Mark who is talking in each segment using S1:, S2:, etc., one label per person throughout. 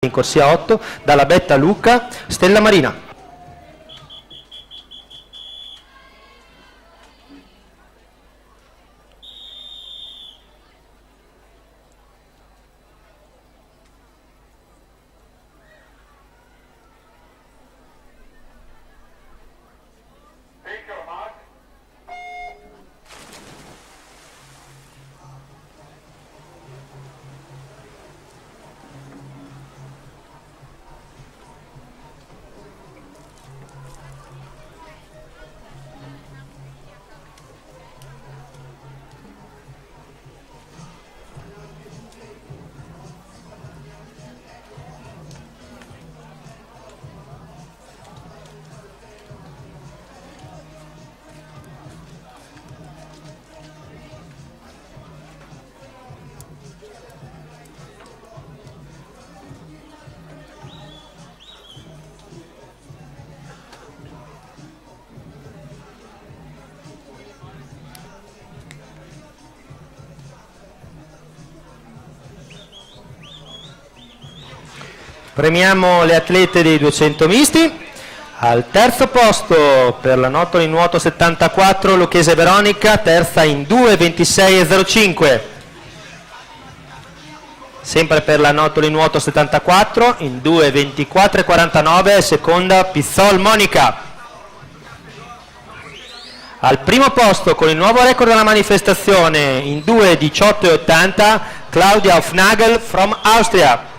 S1: in corsia 8, Dalla Betta Luca, Stella Marina. Premiamo le atlete dei 200 misti. Al terzo posto per la Nottoli in nuoto 74 Lucchese Veronica, terza in 2:26,05. Sempre per la Nottoli in nuoto 74 in 2:24,49, seconda Pizzol Monica. Al primo posto con il nuovo record della manifestazione in 2:18,80 Claudia Hofnagel from Austria.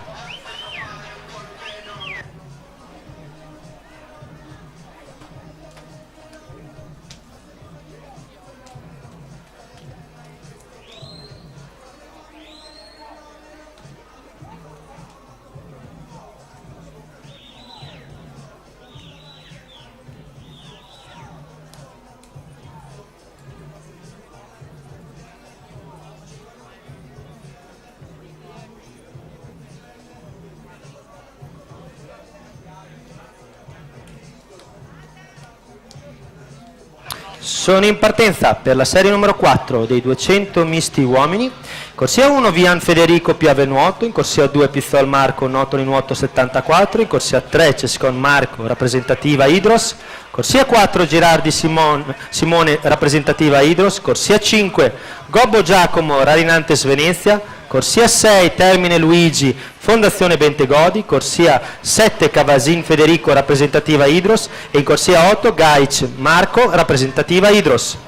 S1: Sono in partenza per la serie numero 4 dei 200 misti uomini. Corsia 1 Vian Federico Piave Nuoto, in corsia 2 Pizzol Marco Nottoli Nuoto 74, in corsia 3 Cescon Marco rappresentativa Idros, corsia 4 Girardi Simone rappresentativa Idros, corsia 5 Gobbo Giacomo Rarinantes Venezia, corsia 6 Termine Luigi Fondazione Bentegodi, corsia 7 Cavasin Federico rappresentativa Idros e in corsia 8 Gaic Marco rappresentativa Idros.